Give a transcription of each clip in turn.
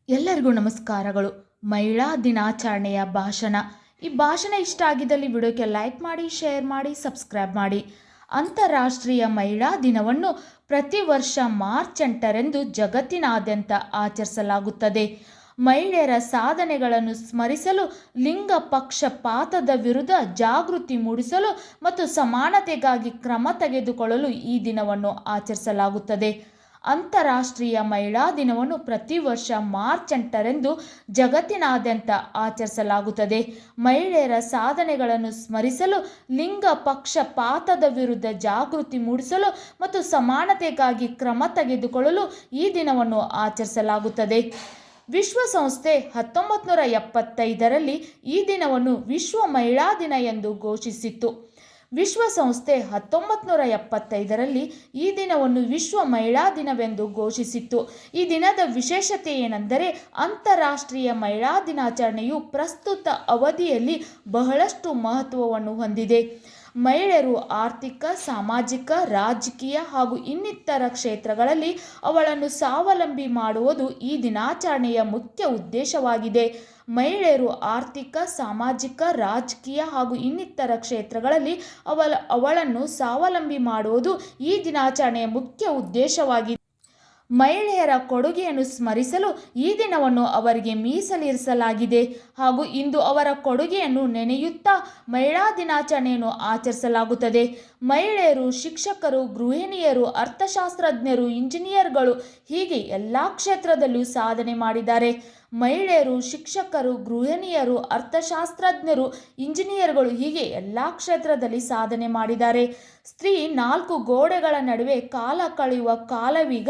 ಎಲ್ಲರಿಗೂ ನಮಸ್ಕಾರಗಳು. ಮಹಿಳಾ ದಿನಾಚರಣೆಯ ಭಾಷಣ. ಈ ಭಾಷಣ ಇಷ್ಟ ಆಗಿದ್ದಲ್ಲಿ ವಿಡಿಯೋಕ್ಕೆ ಲೈಕ್ ಮಾಡಿ, ಶೇರ್ ಮಾಡಿ, ಸಬ್ಸ್ಕ್ರೈಬ್ ಮಾಡಿ. ಅಂತಾರಾಷ್ಟ್ರೀಯ ಮಹಿಳಾ ದಿನವನ್ನು ಪ್ರತಿ ವರ್ಷ ಮಾರ್ಚ್ 8ರಂದು ಜಗತ್ತಿನಾದ್ಯಂತ ಆಚರಿಸಲಾಗುತ್ತದೆ. ಮಹಿಳೆಯರ ಸಾಧನೆಗಳನ್ನು ಸ್ಮರಿಸಲು, ಲಿಂಗ ಪಕ್ಷಪಾತದ ವಿರುದ್ಧ ಜಾಗೃತಿ ಮೂಡಿಸಲು ಮತ್ತು ಸಮಾನತೆಗಾಗಿ ಕ್ರಮ ತೆಗೆದುಕೊಳ್ಳಲು ಈ ದಿನವನ್ನು ಆಚರಿಸಲಾಗುತ್ತದೆ. ಅಂತಾರಾಷ್ಟ್ರೀಯ ಮಹಿಳಾ ದಿನವನ್ನು ಪ್ರತಿ ವರ್ಷ ಮಾರ್ಚ್ 8ರಂದು ಜಗತ್ತಿನಾದ್ಯಂತ ಆಚರಿಸಲಾಗುತ್ತದೆ. ಮಹಿಳೆಯರ ಸಾಧನೆಗಳನ್ನು ಸ್ಮರಿಸಲು, ಲಿಂಗ ಪಕ್ಷಪಾತದ ವಿರುದ್ಧ ಜಾಗೃತಿ ಮೂಡಿಸಲು ಮತ್ತು ಸಮಾನತೆಗಾಗಿ ಕ್ರಮ ತೆಗೆದುಕೊಳ್ಳಲು ಈ ದಿನವನ್ನು ಆಚರಿಸಲಾಗುತ್ತದೆ. ವಿಶ್ವಸಂಸ್ಥೆ 1975ರಲ್ಲಿ ಈ ದಿನವನ್ನು ವಿಶ್ವ ಮಹಿಳಾ ದಿನ ಎಂದು ಘೋಷಿಸಿತು. ವಿಶ್ವಸಂಸ್ಥೆ 1975ರಲ್ಲಿ ಈ ದಿನವನ್ನು ವಿಶ್ವ ಮಹಿಳಾ ದಿನವೆಂದು ಘೋಷಿಸಿತ್ತು. ಈ ದಿನದ ವಿಶೇಷತೆ ಏನೆಂದರೆ, ಅಂತಾರಾಷ್ಟ್ರೀಯ ಮಹಿಳಾ ದಿನಾಚರಣೆಯು ಪ್ರಸ್ತುತ ಅವಧಿಯಲ್ಲಿ ಬಹಳಷ್ಟು ಮಹತ್ವವನ್ನು ಹೊಂದಿದೆ. ಮಹಿಳೆಯರು ಆರ್ಥಿಕ, ಸಾಮಾಜಿಕ, ರಾಜಕೀಯ ಹಾಗೂ ಇನ್ನಿತರ ಕ್ಷೇತ್ರಗಳಲ್ಲಿ ಅವಳನ್ನು ಸ್ವಾವಲಂಬಿ ಮಾಡುವುದು ಈ ದಿನಾಚರಣೆಯ ಮುಖ್ಯ ಉದ್ದೇಶವಾಗಿದೆ. ಮಹಿಳೆಯರು ಆರ್ಥಿಕ, ಸಾಮಾಜಿಕ, ರಾಜಕೀಯ ಹಾಗೂ ಇನ್ನಿತರ ಕ್ಷೇತ್ರಗಳಲ್ಲಿ ಅವಳನ್ನು ಸ್ವಾವಲಂಬಿ ಮಾಡುವುದು ಈ ದಿನಾಚರಣೆಯ ಮುಖ್ಯ ಉದ್ದೇಶವಾಗಿದೆ. ಮಹಿಳೆಯರ ಕೊಡುಗೆಯನ್ನು ಸ್ಮರಿಸಲು ಈ ದಿನವನ್ನು ಅವರಿಗೆ ಮೀಸಲಿರಿಸಲಾಗಿದೆ ಹಾಗೂ ಇಂದು ಅವರ ಕೊಡುಗೆಯನ್ನು ನೆನೆಯುತ್ತಾ ಮಹಿಳಾ ದಿನಾಚರಣೆಯನ್ನು ಆಚರಿಸಲಾಗುತ್ತದೆ. ಮಹಿಳೆಯರು ಶಿಕ್ಷಕರು, ಗೃಹಿಣಿಯರು, ಅರ್ಥಶಾಸ್ತ್ರಜ್ಞರು, ಇಂಜಿನಿಯರ್ಗಳು ಹೀಗೆ ಎಲ್ಲ ಕ್ಷೇತ್ರದಲ್ಲೂ ಸಾಧನೆ ಮಾಡಿದ್ದಾರೆ. ಮಹಿಳೆಯರು ಶಿಕ್ಷಕರು, ಗೃಹಿಣಿಯರು, ಅರ್ಥಶಾಸ್ತ್ರಜ್ಞರು, ಇಂಜಿನಿಯರ್ಗಳು ಹೀಗೆ ಎಲ್ಲ ಕ್ಷೇತ್ರದಲ್ಲಿ ಸಾಧನೆ ಮಾಡಿದ್ದಾರೆ. ಸ್ತ್ರೀ 4 ಗೋಡೆಗಳ ನಡುವೆ ಕಾಲ ಕಳೆಯುವ ಕಾಲವೀಗ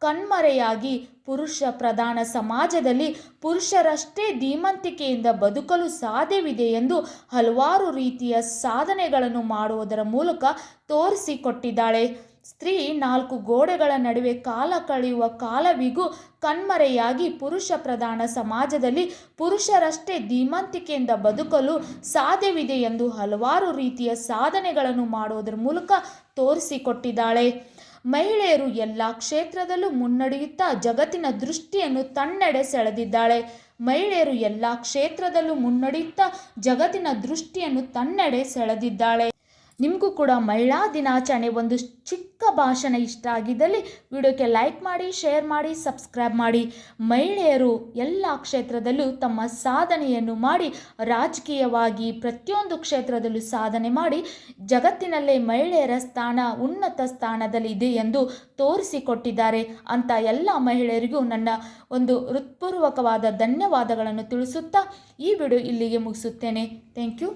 ಕಣ್ಮರೆಯಾಗಿ ಪುರುಷ ಪ್ರಧಾನ ಸಮಾಜದಲ್ಲಿ ಪುರುಷರಷ್ಟೇ ಧೀಮಂತಿಕೆಯಿಂದ ಬದುಕಲು ಸಾಧ್ಯವಿದೆ ಎಂದು ಹಲವಾರು ರೀತಿಯ ಸಾಧನೆಗಳನ್ನು ಮಾಡುವುದರ ಮೂಲಕ ತೋರಿಸಿಕೊಟ್ಟಿದ್ದಾಳೆ. ಸ್ತ್ರೀ 4 ಗೋಡೆಗಳ ನಡುವೆ ಕಾಲ ಕಳೆಯುವ ಕಾಲವಿಗೂ ಕಣ್ಮರೆಯಾಗಿ ಪುರುಷ ಪ್ರಧಾನ ಸಮಾಜದಲ್ಲಿ ಪುರುಷರಷ್ಟೇ ಧೀಮಂತಿಕೆಯಿಂದ ಬದುಕಲು ಸಾಧ್ಯವಿದೆ ಎಂದು ಹಲವಾರು ರೀತಿಯ ಸಾಧನೆಗಳನ್ನು ಮಾಡುವುದರ ಮೂಲಕ ತೋರಿಸಿಕೊಟ್ಟಿದ್ದಾಳೆ. ಮಹಿಳೆಯರು ಎಲ್ಲ ಕ್ಷೇತ್ರದಲ್ಲೂ ಮುನ್ನಡೆಯುತ್ತಾ ಜಗತ್ತಿನ ದೃಷ್ಟಿಯನ್ನು ತನ್ನೆಡೆ ಸೆಳೆದಿದ್ದಾಳೆ. ಮಹಿಳೆಯರು ಎಲ್ಲ ಕ್ಷೇತ್ರದಲ್ಲೂ ಮುನ್ನಡೆಯುತ್ತಾ ಜಗತ್ತಿನ ದೃಷ್ಟಿಯನ್ನು ತನ್ನೆಡೆ ಸೆಳೆದಿದ್ದಾಳೆ. ನಿಮಗೂ ಕೂಡ ಮಹಿಳಾ ದಿನಾಚರಣೆ ಒಂದು ಚಿಕ್ಕ ಭಾಷಣ ಇಷ್ಟ ಆಗಿದ್ದಲ್ಲಿ ವಿಡಿಯೋಕ್ಕೆ ಲೈಕ್ ಮಾಡಿ, ಶೇರ್ ಮಾಡಿ, ಸಬ್ಸ್ಕ್ರೈಬ್ ಮಾಡಿ. ಮಹಿಳೆಯರು ಎಲ್ಲ ಕ್ಷೇತ್ರದಲ್ಲೂ ತಮ್ಮ ಸಾಧನೆಯನ್ನು ಮಾಡಿ, ರಾಜಕೀಯವಾಗಿ ಪ್ರತಿಯೊಂದು ಕ್ಷೇತ್ರದಲ್ಲೂ ಸಾಧನೆ ಮಾಡಿ ಜಗತ್ತಿನಲ್ಲೇ ಮಹಿಳೆಯರ ಸ್ಥಾನ ಉನ್ನತ ಸ್ಥಾನದಲ್ಲಿದೆ ಎಂದು ತೋರಿಸಿಕೊಟ್ಟಿದ್ದಾರೆ. ಅಂತ ಎಲ್ಲ ಮಹಿಳೆಯರಿಗೂ ನನ್ನ ಒಂದು ಹೃತ್ಪೂರ್ವಕವಾದ ಧನ್ಯವಾದಗಳನ್ನು ತಿಳಿಸುತ್ತಾ ಈ ವಿಡಿಯೋ ಇಲ್ಲಿಗೆ ಮುಗಿಸುತ್ತೇನೆ. Thank you.